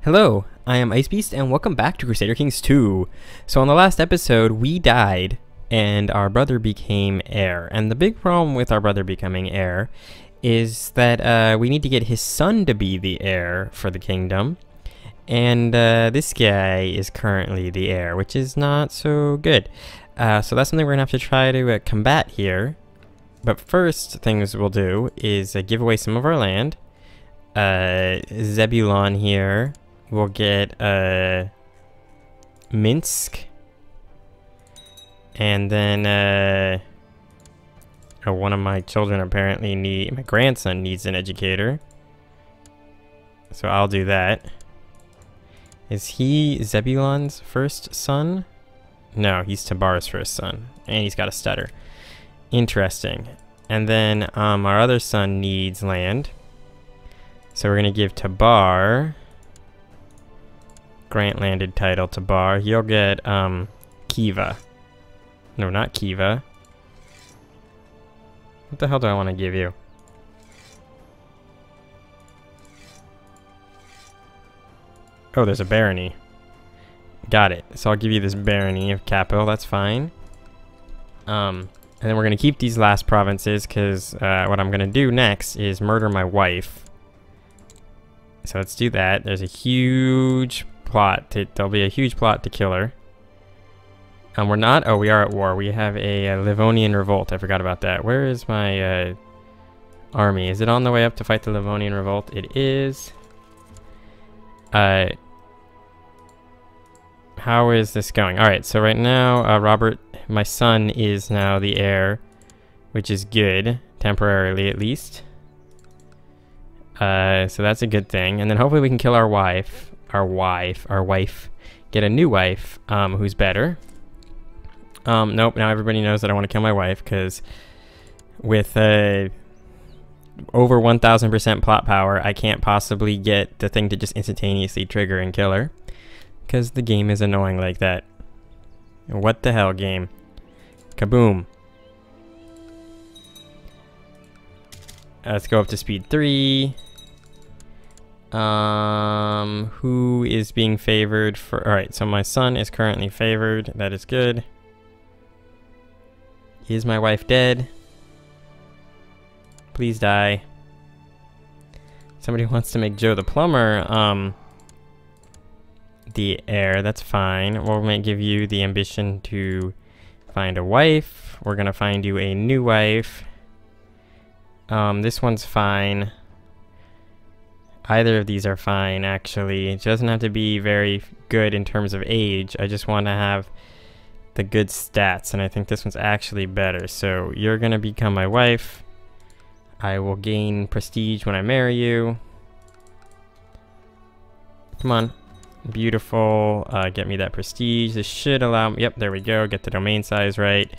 Hello, I am Icebeast and welcome back to Crusader Kings 2. So on the last episode, we died and our brother became heir. And the big problem with our brother becoming heir is that we need to get his son to be the heir for the kingdom. And this guy is currently the heir, which is not so good. So that's something we're going to have to try to combat here. But first things we'll do is give away some of our land. Zebulon here. We'll get Minsk, and then one of my children apparently my grandson needs an educator, so I'll do that. Is he Zebulon's first son? No, he's Tabar's first son, and he's got a stutter. Interesting. And then our other son needs land, so we're gonna give Tabar grant landed title to Bar. He'll get Kiva. No, not Kiva. What the hell do I want to give you? Oh, there's a barony. Got it. So I'll give you this barony of capital. That's fine. And then we're gonna keep these last provinces because what I'm gonna do next is murder my wife. So let's do that. There's a huge plot. There'll be a huge plot to kill her. And we're not. Oh, we are at war. We have a Livonian revolt. I forgot about that. Where is my army? Is it on the way up to fight the Livonian revolt? It is. How is this going? All right. So right now, Robert, my son, is now the heir, which is good, temporarily at least. So that's a good thing. And then hopefully we can kill our wife. Get a new wife, who's better. Nope, now everybody knows that I want to kill my wife, because with over 1000% plot power, I can't possibly get the thing to just instantaneously trigger and kill her, because the game is annoying like that. What the hell, game? Kaboom. Let's go up to speed 3. Who is being favored for? All right, so my son is currently favored. That is good. Is my wife dead? Please die. Somebody wants to make Joe the plumber the heir. That's fine. We'll give you the ambition to find a wife. We're gonna find you a new wife. This one's fine. Either of these are fine, actually. It doesn't have to be very good in terms of age. I just want to have the good stats, and I think this one's actually better. So you're going to become my wife. I will gain prestige when I marry you. Come on. Beautiful. Get me that prestige. This should allow me... Yep, there we go. Get the domain size right.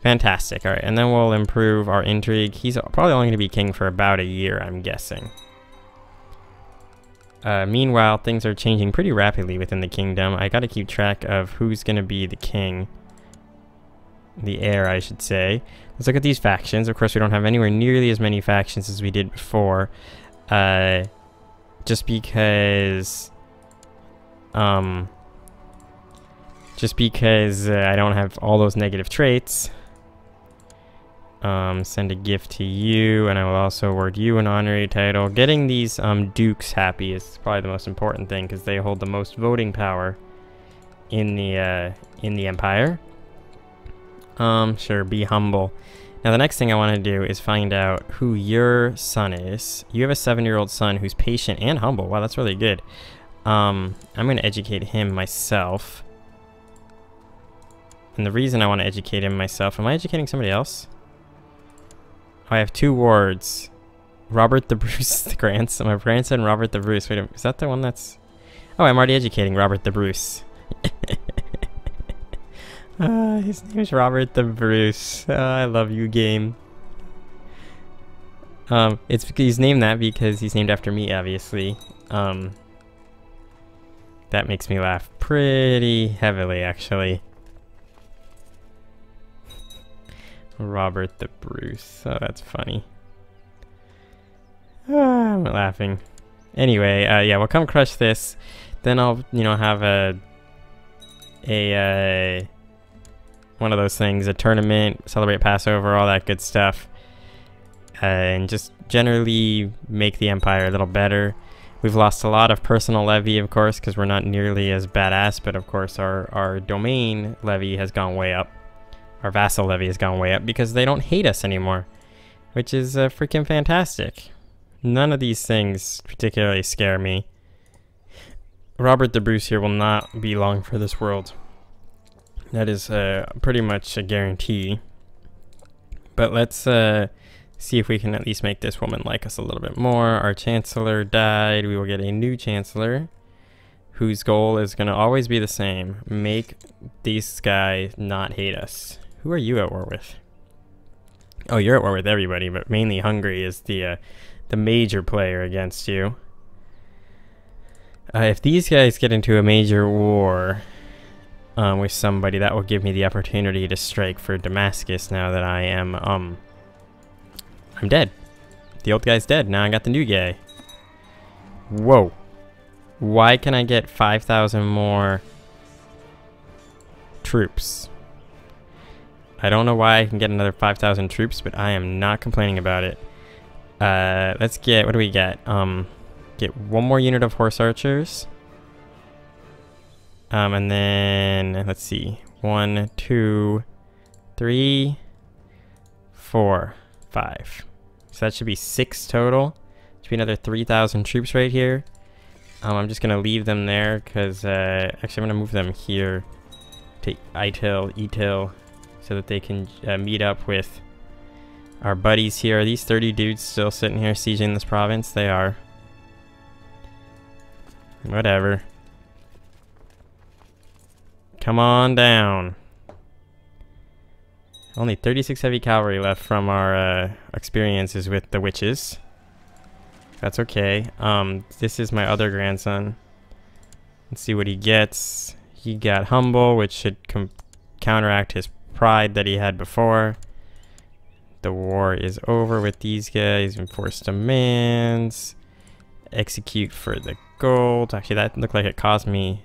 Fantastic. All right, and then we'll improve our intrigue. He's probably only going to be king for about a year, I'm guessing. Meanwhile, things are changing pretty rapidly within the kingdom. I gotta keep track of who's gonna be the king. The heir, I should say. Let's look at these factions. Of course, we don't have anywhere nearly as many factions as we did before. Just because I don't have all those negative traits. Send a gift to you, and I will also award you an honorary title. Getting these dukes happy is probably the most important thing, because they hold the most voting power in the empire. Sure, be humble. Now the next thing I want to do is find out who your son is. You have a 7-year-old son who's patient and humble. Wow, that's really good. I'm going to educate him myself. And the reason I want to educate him myself... Am I educating somebody else? I have 2 wards. Robert the Bruce, the grandson. My grandson, Robert the Bruce. Wait a minute, is that the one that's... Oh, I'm already educating Robert the Bruce. His name is Robert the Bruce. I love you, game. He's named that because he's named after me, obviously. That makes me laugh pretty heavily, actually. Robert the Bruce. Oh, that's funny. I'm laughing. Anyway, yeah, we'll come crush this. Then I'll, you know, have one of those things, a tournament, celebrate Passover, all that good stuff. And just generally make the empire a little better. We've lost a lot of personal levy, of course, because we're not nearly as badass, but of course our domain levy has gone way up. Our vassal levy has gone way up because they don't hate us anymore, which is freaking fantastic. None of these things particularly scare me. Robert the Bruce here will not be long for this world. That is pretty much a guarantee. But let's see if we can at least make this woman like us a little bit more. Our chancellor died. We will get a new chancellor whose goal is going to always be the same. Make these guys not hate us. Who are you at war with? Oh, you're at war with everybody, but mainly Hungary is the major player against you. If these guys get into a major war with somebody, that will give me the opportunity to strike for Damascus now that I am, I'm dead. The old guy's dead. Now I got the new guy. Whoa. Why can I get 5,000 more troops? I don't know why I can get another 5,000 troops, but I am not complaining about it. Let's get, what do we get? Get one more unit of horse archers. And then, let's see. 1, 2, 3, 4, 5. So that should be 6 total. Should be another 3,000 troops right here. I'm just going to leave them there because, actually I'm going to move them here to Etil, so that they can meet up with our buddies here. Are these 30 dudes still sitting here sieging this province? They are. Whatever. Come on down. Only 36 heavy cavalry left from our experiences with the witches. That's okay. This is my other grandson. Let's see what he gets. He got humble, which should counteract his pride that he had before. The war is over with these guys. Enforce demands. Execute for the gold. Actually, that looked like it cost me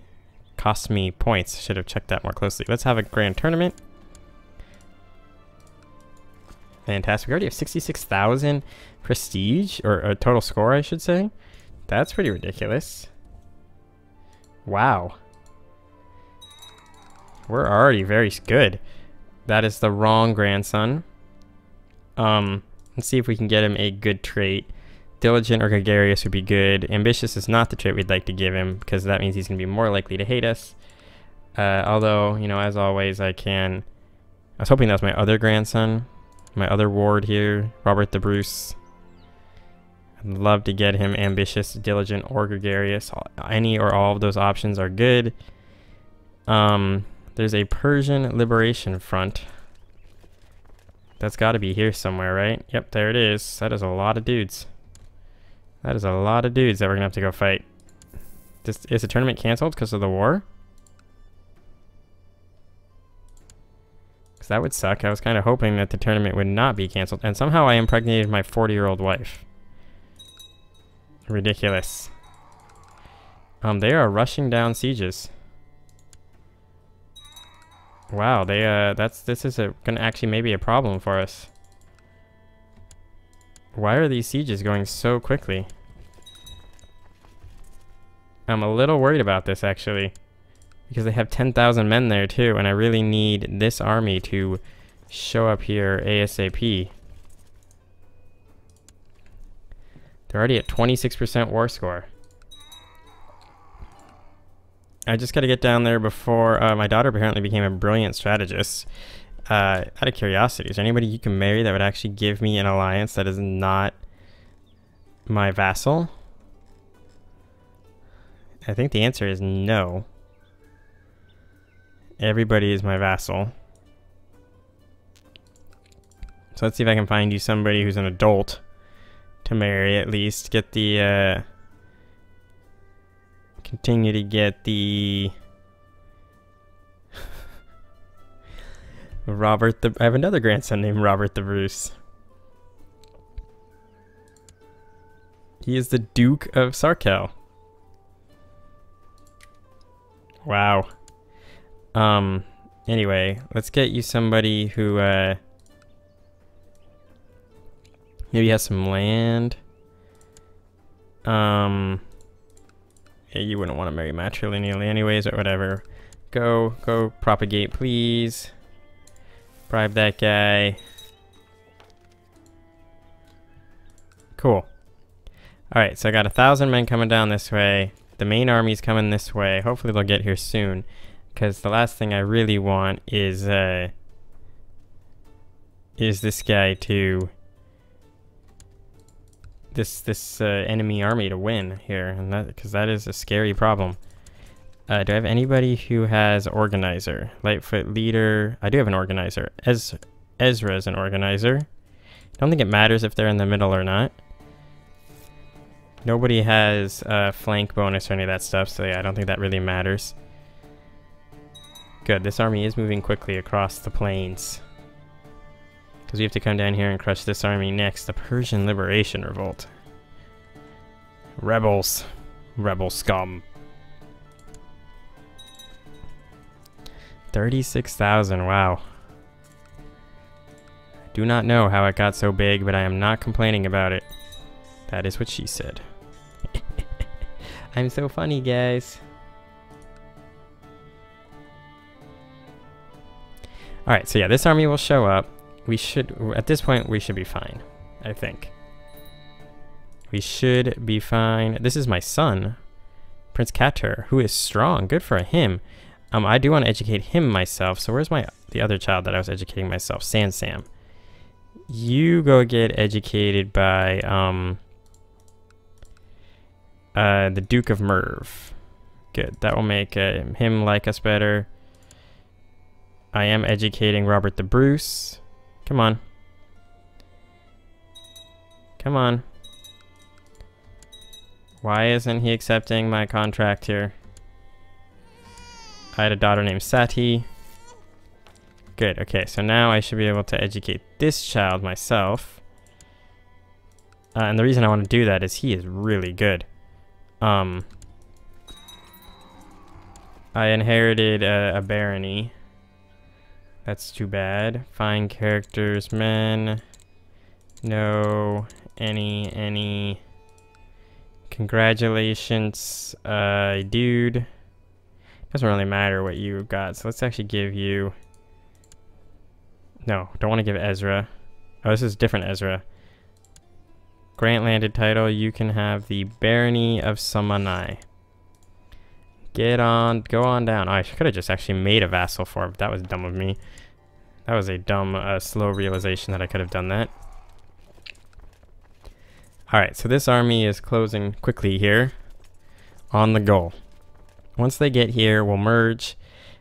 points. Should have checked that more closely. Let's have a grand tournament. Fantastic. We already have 66,000 prestige, or a total score, I should say. That's pretty ridiculous. Wow. We're already very good. That is the wrong grandson. Let's see if we can get him a good trait. Diligent or gregarious would be good. Ambitious is not the trait we'd like to give him, because that means he's going to be more likely to hate us. Although, you know, as always, I was hoping that was my other grandson. My other ward here, Robert the Bruce. I'd love to get him ambitious, diligent, or gregarious. Any or all of those options are good. There's a Persian Liberation Front. That's got to be here somewhere, right? Yep, there it is. That is a lot of dudes. That is a lot of dudes that we're going to have to go fight. Is the tournament canceled because of the war? Because that would suck. I was kind of hoping that the tournament would not be canceled. And somehow I impregnated my 40-year-old wife. Ridiculous. They are rushing down sieges. Wow, this is gonna actually maybe a problem for us. Why are these sieges going so quickly? I'm a little worried about this, actually. Because they have 10,000 men there, too, and I really need this army to show up here ASAP. They're already at 26% war score. I just gotta get down there before... my daughter apparently became a brilliant strategist. Out of curiosity, is there anybody you can marry that would actually give me an alliance that is not my vassal? I think the answer is no. Everybody is my vassal. So let's see if I can find you somebody who's an adult to marry, at least. Get the, continue to get the... I have another grandson named Robert the Bruce. He is the Duke of Sarkel. Wow. Anyway, let's get you somebody who, maybe has some land. Yeah, you wouldn't want to marry matrilineally anyways, or whatever. Go propagate, please. Bribe that guy. Cool. Alright, so I got 1,000 men coming down this way. The main army's coming this way. Hopefully they'll get here soon. Because the last thing I really want is this guy to... This enemy army to win here. And because that is a scary problem. Do I have anybody who has organizer? Lightfoot leader. I do have an organizer. Ezra is an organizer. I don't think it matters if they're in the middle or not. Nobody has flank bonus or any of that stuff, so yeah, I don't think that really matters. Good, this army is moving quickly across the plains. Because we have to come down here and crush this army next. The Persian Liberation Revolt. Rebels. Rebel scum. 36,000, wow. Do not know how it got so big, but I am not complaining about it. That is what she said. I'm so funny, guys. Alright, so yeah, this army will show up. We should, at this point, we should be fine, I think. We should be fine. This is my son, Prince Katur, who is strong. Good for him. I do want to educate him myself. So where's the other child that I was educating myself? Sam. You go get educated by the Duke of Merv. Good. That will make him like us better. I am educating Robert the Bruce. Come on. Come on. Why isn't he accepting my contract here? I had a daughter named Sati. Good, okay, so now I should be able to educate this child myself. And the reason I want to do that is he is really good. I inherited a barony. That's too bad. Find characters, men. No, any. Congratulations, dude. Doesn't really matter what you got, so let's actually give you... No, don't want to give Ezra. Oh, this is different Ezra. Grant landed title, you can have the Barony of Samanai. Go on down. Oh, I could have just actually made a vassal for him. That was dumb of me. That was a dumb, slow realization that I could have done that. Alright, so this army is closing quickly here on the goal. Once they get here, we'll merge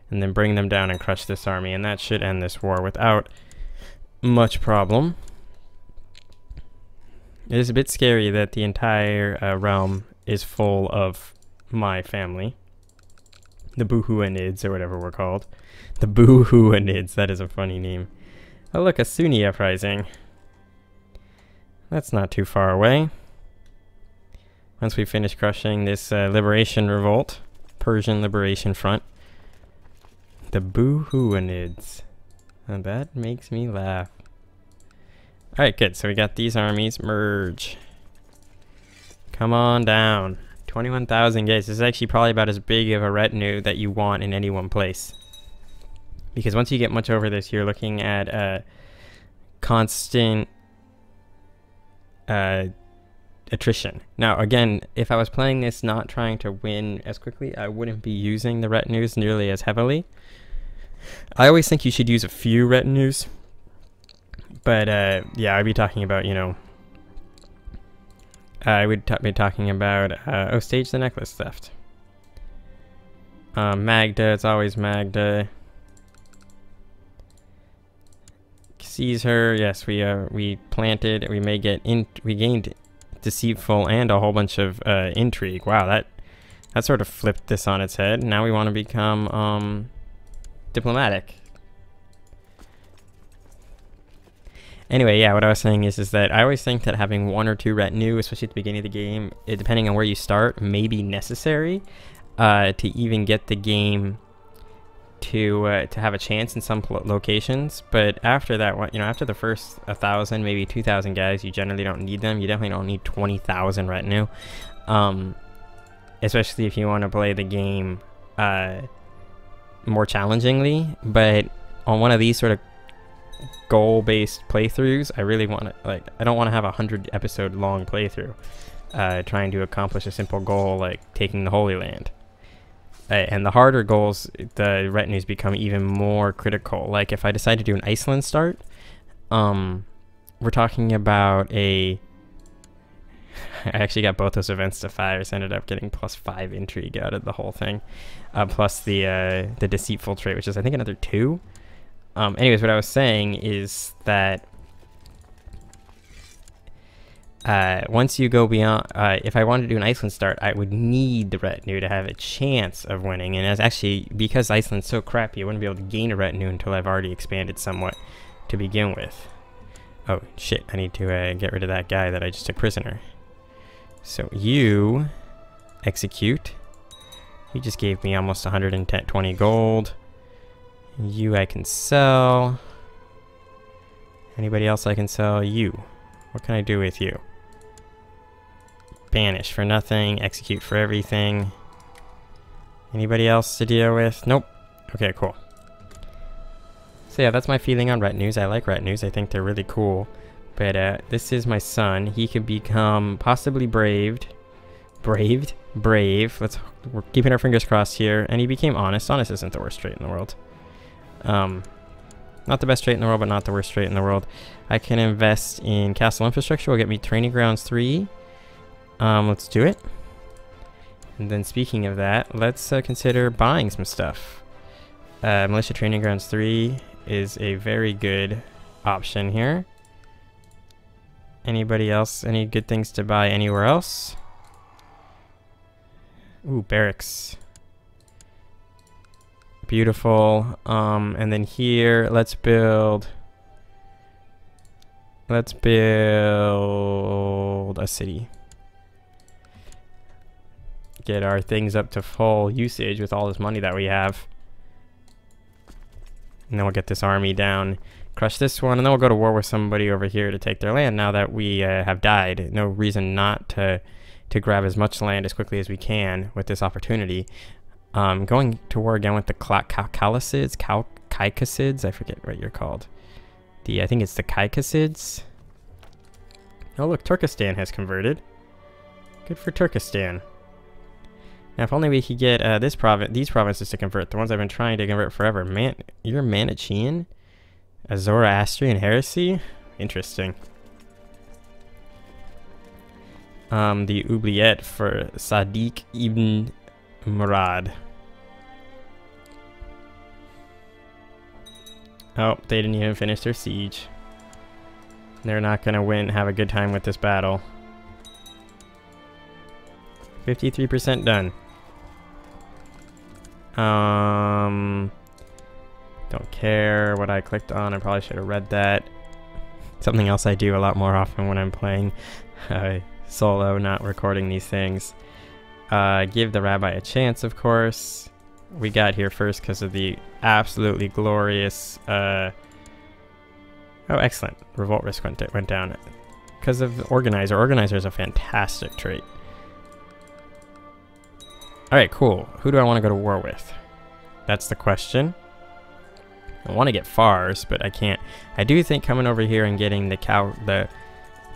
and then bring them down and crush this army, and that should end this war without much problem. It is a bit scary that the entire realm is full of my family. The Boohooanids, or whatever we're called. The Boohooanids, that is a funny name. Oh look, a Sunni uprising. That's not too far away. Once we finish crushing this liberation revolt, Persian Liberation Front. The Boohooanids. And that makes me laugh. Alright, good. So we got these armies. Merge. Come on down. 21,000 guys. This is actually probably about as big of a retinue that you want in any one place. Because once you get much over this, you're looking at constant attrition. Now, again, if I was playing this not trying to win as quickly, I wouldn't be using the retinues nearly as heavily. I always think you should use a few retinues. But, yeah, I'd be talking about, you know... I would be talking about, oh, stage the necklace theft. Magda, it's always Magda. Seize her, yes, we planted, we gained deceitful and a whole bunch of intrigue. Wow, that sort of flipped this on its head. Now we want to become diplomatic. Anyway, yeah, what I was saying is that I always think that having one or two retinue, especially at the beginning of the game, depending on where you start, may be necessary. to even get the game to have a chance in some locations. But after that, after the first 1,000, maybe 2,000 guys, you generally don't need them. You definitely don't need 20,000 retinue, especially if you want to play the game more challengingly. But on one of these sort of goal-based playthroughs, I really want to, I don't want to have a 100-episode long playthrough trying to accomplish a simple goal like taking the Holy Land. And the harder goals, the retinues become even more critical. Like if I decide to do an Iceland start, we're talking about I actually got both those events to 5, so I ended up getting +5 intrigue out of the whole thing, plus the deceitful trait, which is I think another 2. Anyways, what I was saying is that once you go beyond, if I wanted to do an Iceland start, I would need the retinue to have a chance of winning. And as actually, because Iceland's so crappy, I wouldn't be able to gain a retinue until I've already expanded somewhat to begin with. Oh, shit, I need to get rid of that guy that I just took prisoner. So you execute. He just gave me almost 120 gold. You I can sell. Anybody else I can sell? You. What can I do with you? Banish for nothing. Execute for everything. Anybody else to deal with? Nope. Okay, cool. So yeah, that's my feeling on retinues. I like retinues. I think they're really cool. But this is my son. He could become possibly brave. We're keeping our fingers crossed here. And he became honest. Honest isn't the worst trait in the world. Not the best trait in the world, but not the worst trait in the world. I can invest in castle infrastructure. Will get me training grounds 3. Let's do it. And then speaking of that, let's consider buying some stuff. Militia training grounds 3 is a very good option here. Anybody else? Any good things to buy anywhere else? Ooh, barracks. Beautiful. And then here, let's build a city. Get our things up to full usage with all this money that we have. And then we'll get this army down, crush this one, and then we'll go to war with somebody over here to take their land now that we have died. No reason not to grab as much land as quickly as we can with this opportunity. Going to war again with the Caicasids, I forget what you're called. I think it's the Caicasids. Oh look, Turkestan has converted. Good for Turkestan. Now, if only we could get these provinces to convert, the ones I've been trying to convert forever. You're Manichaean? A Zoroastrian heresy? Interesting. The oubliette for Sadiq ibn Murad. Oh, they didn't even finish their siege. They're not going to have a good time with this battle. 53% done. Don't care what I clicked on. I probably should have read that. Something else I do a lot more often when I'm playing solo, not recording these things. Give the rabbi a chance, of course. We got here first because of the absolutely glorious... oh, excellent. Revolt risk went down. Because of Organizer. Organizer is a fantastic trait. Alright, cool. Who do I want to go to war with? That's the question. I want to get Fars, but I can't. I do think coming over here and getting the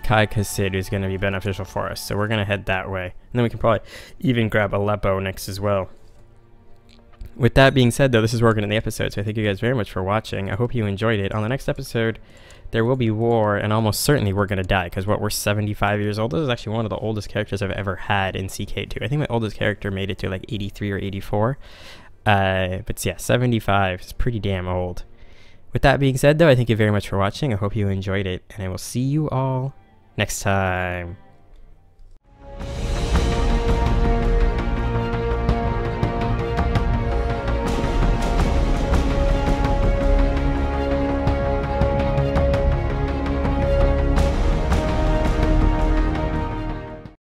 Caicassid is going to be beneficial for us, so we're going to head that way. And then we can probably even grab Aleppo next as well. With that being said, though, this is where we're going to end the episode, so I thank you guys very much for watching. I hope you enjoyed it. On the next episode, there will be war, and almost certainly we're going to die, because we're 75 years old. This is actually one of the oldest characters I've ever had in CK2. I think my oldest character made it to like 83 or 84. But yeah, 75 is pretty damn old. With that being said, though, I thank you very much for watching. I hope you enjoyed it, and I will see you all next time.